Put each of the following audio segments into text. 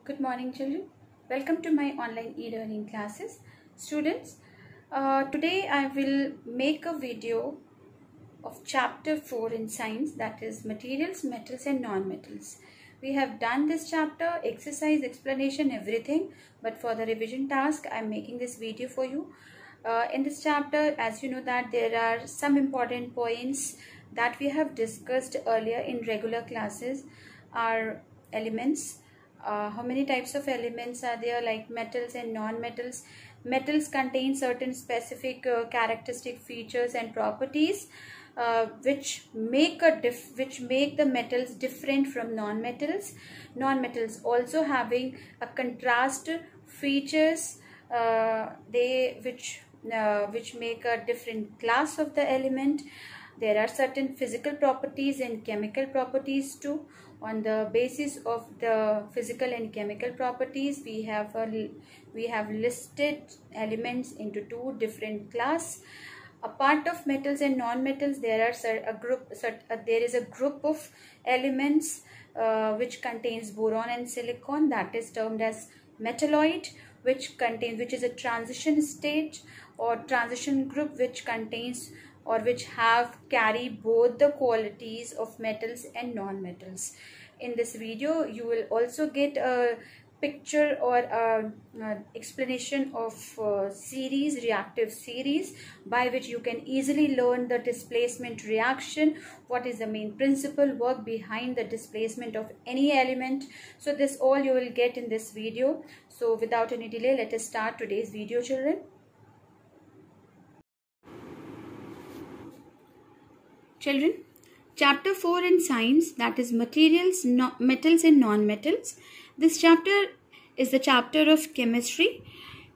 Good morning, children. Welcome to my online e-learning classes. Students, today I will make a video of chapter 4 in science, that is materials, metals and non-metals. We have done this chapter, exercise, explanation, everything, but for the revision task I am making this video for you. In this chapter, as you know, that there are some important points that we have discussed earlier in regular classes are elements. How many types of elements are there, like metals and non-metals. Metals contain certain specific characteristic features and properties which make the metals different from non-metals. Non-metals also having a contrast features which make a different class of the element. There are certain physical properties and chemical properties too. On the basis of the physical and chemical properties, we have listed elements into two different class. A part of metals and non-metals, there is a group of elements which contains boron and silicon, that is termed as metalloid, which is a transition state or transition group, which contains or which carry both the qualities of metals and non-metals. In this video, you will also get a picture or explanation of reactive series, by which you can easily learn the displacement reaction, what is the main principle work behind the displacement of any element. So this all you will get in this video. So without any delay, let us start today's video, children. Children, chapter 4 in science, that is materials, metals and non-metals. This chapter is the chapter of chemistry.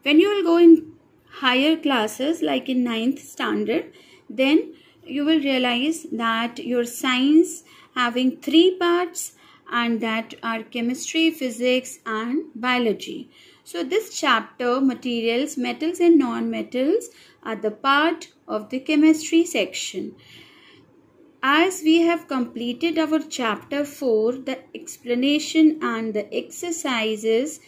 When you will go in higher classes like in 9th standard, then you will realize that your science having 3 parts, and that are chemistry, physics and biology. So this chapter, materials, metals and non-metals, are the part of the chemistry section. As we have completed our chapter 4, the explanation and the exercises,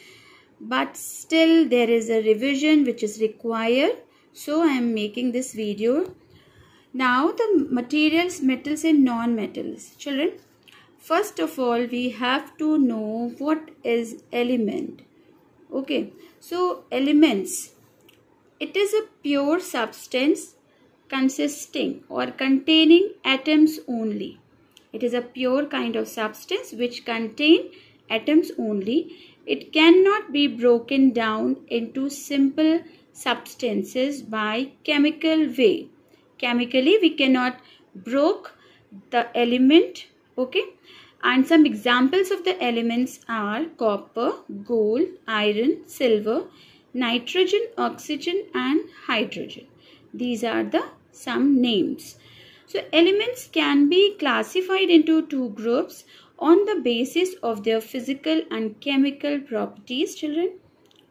but still there is a revision which is required. So I am making this video. Now the materials, metals and non-metals. Children, first of all we have to know what is element. Okay, so elements, it is a pure substance consisting or containing atoms only. It is a pure kind of substance which contain atoms only. It cannot be broken down into simple substances by chemical way. Chemically we cannot broke the element. Okay, and some examples of the elements are copper, gold, iron, silver, nitrogen, oxygen and hydrogen. These are the some names. So elements can be classified into two groups on the basis of their physical and chemical properties, children.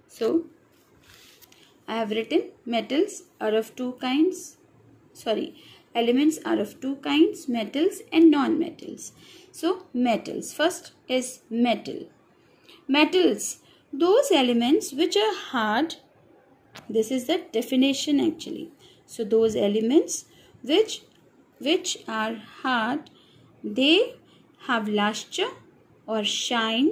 So I have written metals are of two kinds. Elements are of two kinds, metals and non-metals. So metals, first is metal. Metals, those elements which are hard. This is the definition actually. So those elements which are hard, they have luster or shine,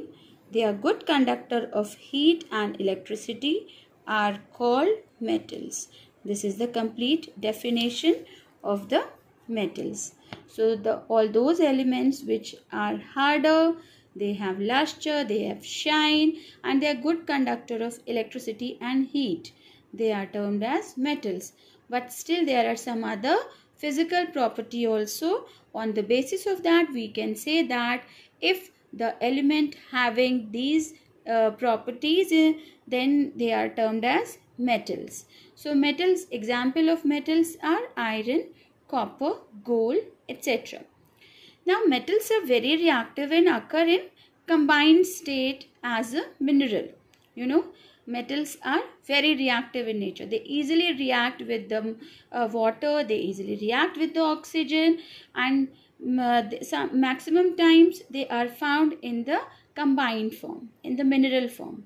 they are good conductor of heat and electricity, are called metals. This is the complete definition of the metals. So all those elements which are harder, they have luster, they have shine and they are good conductor of electricity and heat. They are termed as metals. But still there are some other physical property also. On the basis of that, we can say that if the element having these properties, then they are termed as metals. So metals, example of metals are iron, copper, gold, etc. Now metals are very reactive and occur in combined state as a mineral. You know, metals are very reactive in nature. They easily react with the water, they easily react with the oxygen, and maximum times they are found in the combined form, in the mineral form.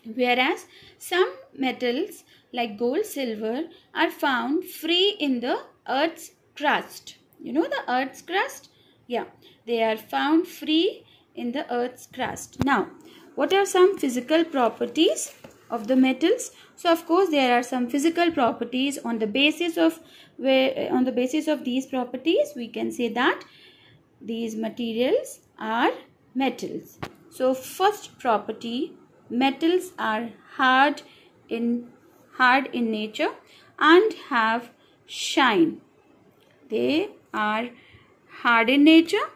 Whereas some metals like gold, silver are found free in the earth's crust. You know the earth's crust? Yeah, they are found free in the earth's crust. Now, what are some physical properties of the metals? So of course there are some physical properties. On the basis of these properties we can say that these materials are metals. So first property, metals are hard in nature and have shine. They are hard in nature.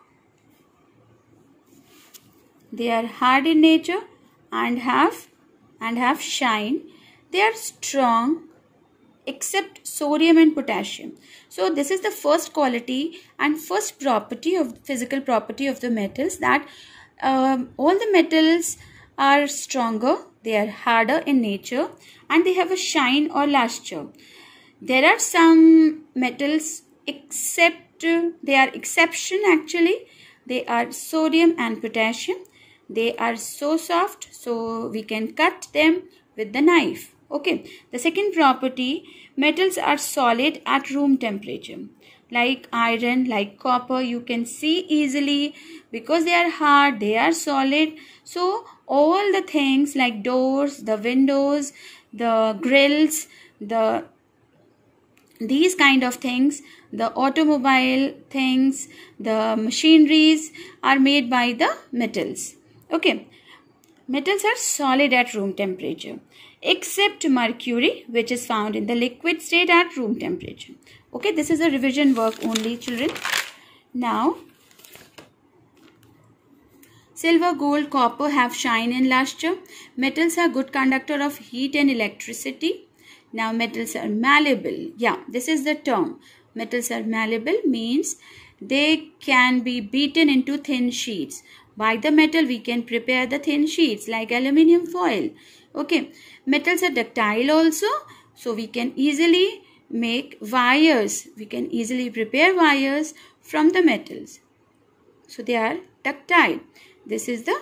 They are hard in nature and have shine. They are strong except sodium and potassium. So this is the first quality and first property of physical property of the metals, that all the metals are stronger, they are harder in nature, and they have a shine or luster. There are some metals they are exception actually. They are sodium and potassium. They are so soft, so we can cut them with the knife. Okay, the second property, metals are solid at room temperature. Like iron, like copper, you can see easily because they are hard, they are solid. So all the things like doors, the windows, the grills, these kind of things, the automobile things, the machineries are made by the metals. Okay, metals are solid at room temperature except mercury, which is found in the liquid state at room temperature. Okay, this is a revision work only, children. Now, silver, gold, copper have shine and luster. Metals are good conductor of heat and electricity. Now, metals are malleable. Yeah, this is the term. Metals are malleable means they can be beaten into thin sheets. By the metal, we can prepare the thin sheets like aluminium foil. Okay, metals are ductile also, so we can easily make wires. We can easily prepare wires from the metals. So they are ductile. This is the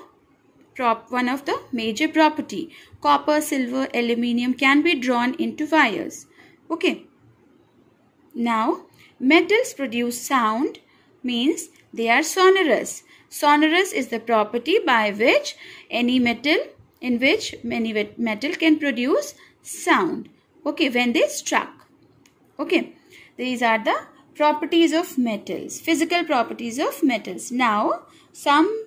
one of the major property. Copper, silver, aluminium can be drawn into wires. Okay. Now, metals produce sound means they are sonorous. Sonorous is the property by which any metal can produce sound. Okay, when they struck. Okay, these are the properties of metals, physical properties of metals. Now, some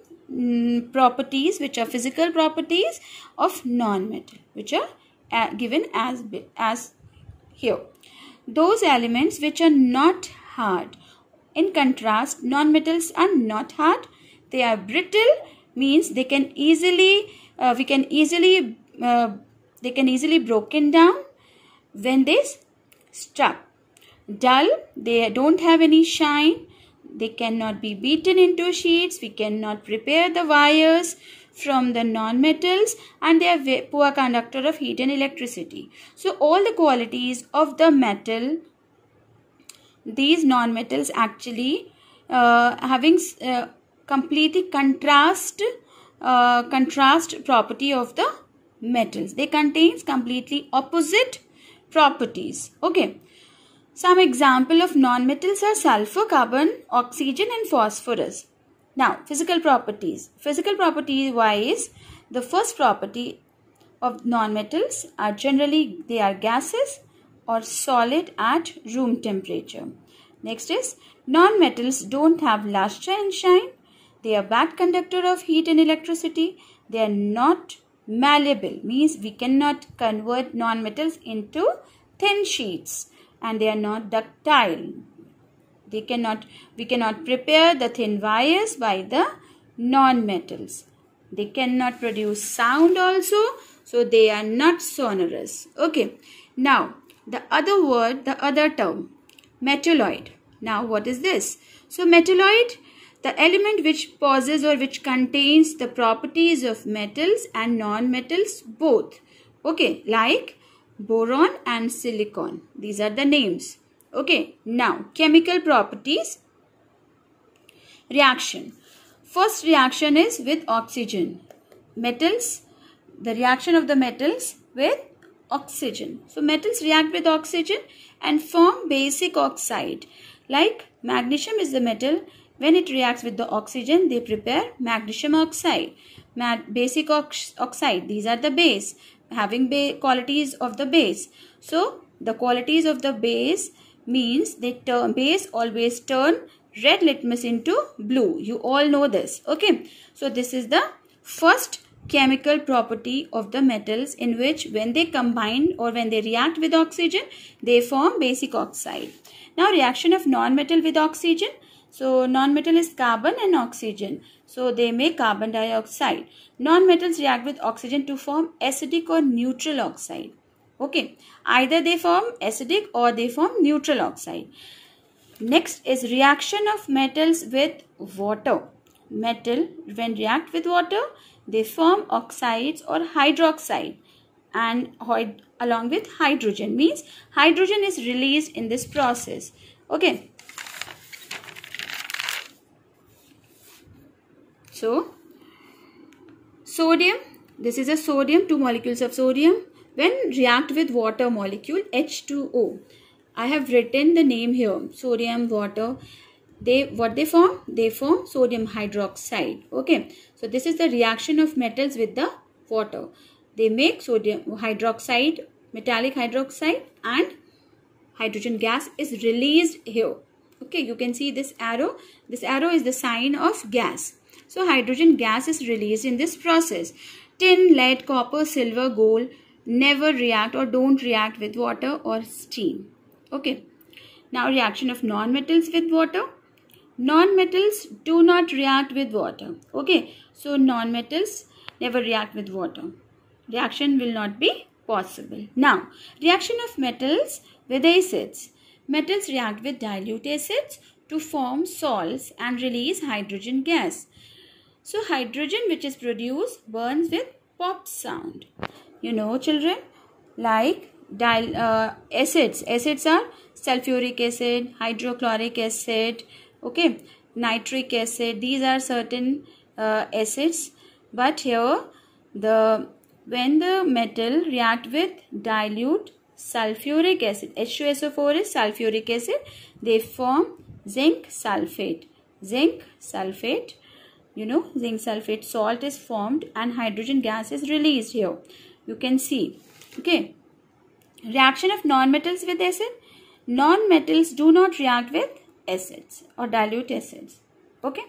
properties which are physical properties of non-metal, which are given as here. Those elements which are not hard. In contrast, non-metals are not hard. They are brittle, means they can easily broken down when they struck. Dull, they don't have any shine. They cannot be beaten into sheets. We cannot prepare the wires from the non-metals, and they are poor conductor of heat and electricity. So all the qualities of the metal, these non-metals actually having completely contrast property of the metals. They contains completely opposite properties. Okay. Some example of non-metals are sulfur, carbon, oxygen and phosphorus. Now, physical properties. Physical property wise, the first property of non-metals are generally they are gases or solid at room temperature. Next is non-metals don't have luster and shine. They are bad conductor of heat and electricity. They are not malleable, means we cannot convert non-metals into thin sheets, and they are not ductile. We cannot prepare the thin wires by the non-metals. They cannot produce sound also, so they are not sonorous. Okay. Now, the other term, metalloid. Now, what is this? So, metalloid, the element which possesses or which contains the properties of metals and non-metals both. Okay, like boron and silicon. These are the names. Okay, now chemical properties. reaction. First reaction is with oxygen. Metals, the reaction of the metals with oxygen. So metals react with oxygen and form basic oxide. Like magnesium is the metal. When it reacts with the oxygen, they prepare magnesium oxide. Basic oxide, these are the base, having qualities of the base. So the qualities of the base means base always turn red litmus into blue. You all know this. Okay. So this is the first chemical property of the metals, in which when they combine or when they react with oxygen, they form basic oxide. Now reaction of non-metal with oxygen. So non-metal is carbon and oxygen. So they make carbon dioxide. Non-metals react with oxygen to form acidic or neutral oxide. Okay. Either they form acidic or they form neutral oxide. Next is reaction of metals with water. Metal, when react with water, they form oxides or hydroxide, and along with hydrogen, means hydrogen is released in this process. Okay. So sodium, this is a sodium, 2 molecules of sodium when react with water molecule H2O. I have written the name here, sodium, water. What they form? They form sodium hydroxide. Okay. So this is the reaction of metals with the water. They make sodium hydroxide, metallic hydroxide, and hydrogen gas is released here. Okay. You can see this arrow. This arrow is the sign of gas. So hydrogen gas is released in this process. Tin, lead, copper, silver, gold never react or don't react with water or steam. Okay. Now reaction of non-metals with water. Non-metals do not react with water. Okay. So non-metals never react with water. Reaction will not be possible. Now reaction of metals with acids. Metals react with dilute acids to form salts and release hydrogen gas. So hydrogen which is produced burns with pop sound. You know children, like acids. Acids are sulfuric acid, hydrochloric acid, okay, nitric acid. These are certain acids. But here when the metal react with dilute sulfuric acid, H2SO4 is sulfuric acid, they form zinc sulfate. Zinc sulfate, you know, zinc sulfate salt is formed and hydrogen gas is released here. You can see. Okay. Reaction of non-metals with acid. Non-metals do not react with acids or dilute acids. Okay.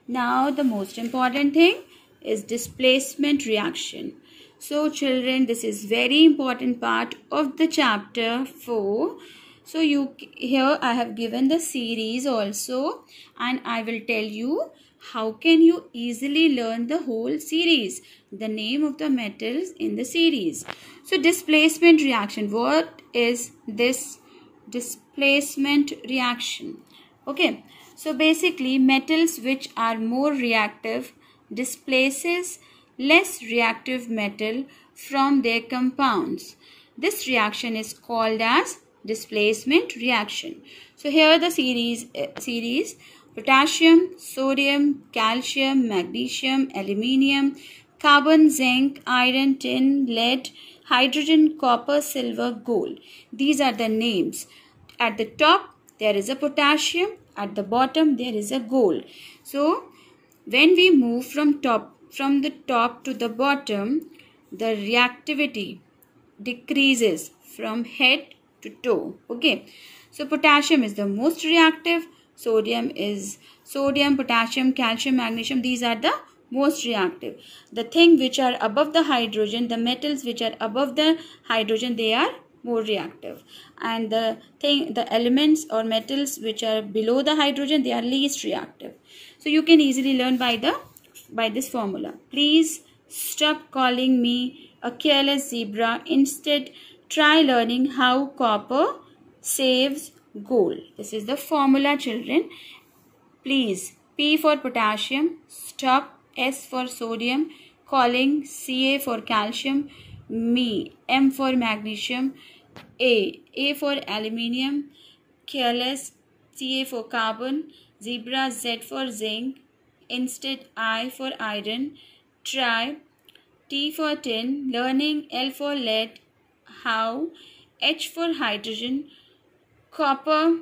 Now the most important thing is displacement reaction. So children, this is very important part of the chapter 4. So here I have given the series also, and I will tell you how can you easily learn the whole series, the name of the metals in the series. So displacement reaction. What is this displacement reaction? Okay. So basically metals which are more reactive displaces less reactive metal from their compounds. This reaction is called as displacement reaction. So here the series potassium, sodium, calcium, magnesium, aluminium, carbon, zinc, iron, tin, lead, hydrogen, copper, silver, gold. These are the names. At the top there is a potassium, at the bottom there is a gold. So when we move from the top to the bottom, the reactivity decreases from head to toe. Okay. So potassium is the most reactive. Sodium, potassium, calcium, magnesium. These are the most reactive. The thing which are above the hydrogen, the metals which are above the hydrogen, they are more reactive. And the elements or metals which are below the hydrogen, they are least reactive. So you can easily learn by this formula. Please stop calling me a careless zebra. Instead, try learning how copper saves gold. This is the formula, children. Please, P for potassium, stop, S for sodium, calling Ca for calcium, me, M for magnesium, A for aluminium, careless, Ca for carbon, zebra, Z for zinc, instead, I for iron, try, T for tin, learning, L for lead, how, H for hydrogen, copper,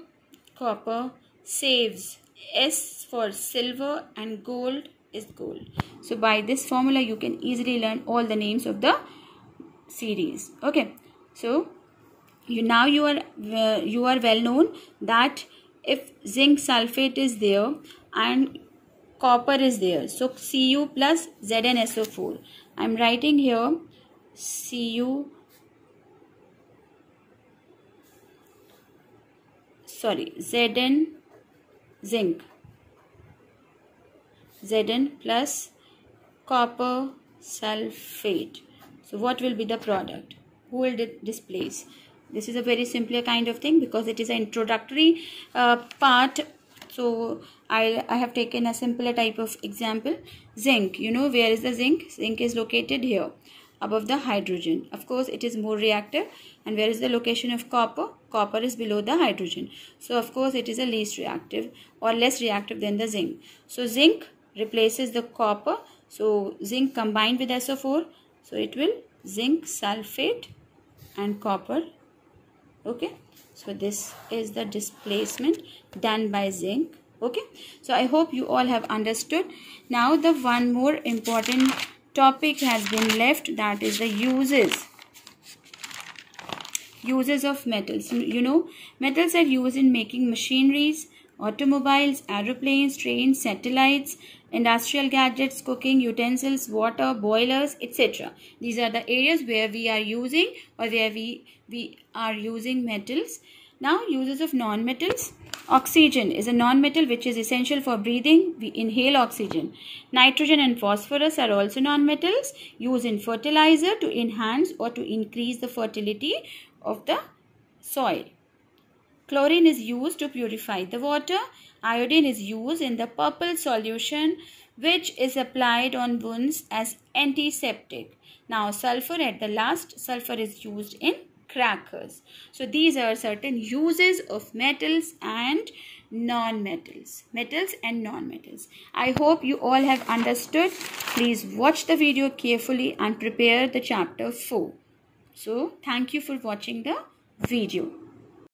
saves, S for silver, and gold is gold. So by this formula you can easily learn all the names of the series. Okay, so you are well known that if zinc sulfate is there and copper is there, so Cu plus ZnSO4. I am writing here Zn zinc, Zn plus copper sulfate. So what will be the product? Who will displace? This is a very simpler kind of thing because it is an introductory part. So I have taken a simpler type of example. Zinc, you know where is the zinc? Zinc is located here above the hydrogen. Of course it is more reactive. And where is the location of copper? Copper is below the hydrogen. So of course it is a least reactive or less reactive than the zinc. So zinc replaces the copper. So zinc combined with SO4. So it will zinc sulfate and copper. Okay. So this is the displacement done by zinc. Okay. So I hope you all have understood. Now the one more important topic has been left, that is the uses of metals. You know, metals are used in making machineries, automobiles, aeroplanes, trains, satellites, industrial gadgets, cooking utensils, water, boilers, etc. These are the areas where we are using or where we are using metals. Now, uses of non-metals. Oxygen is a non-metal which is essential for breathing. We inhale oxygen. Nitrogen and phosphorus are also non-metals used in fertilizer to enhance or to increase the fertility of the soil. Chlorine is used to purify the water. Iodine is used in the purple solution which is applied on wounds as antiseptic. Now sulfur at the last, sulfur is used in crackers. So these are certain uses of metals and non-metals. Metals and non-metals. I hope you all have understood. Please watch the video carefully and prepare the chapter 4. So thank you for watching the video.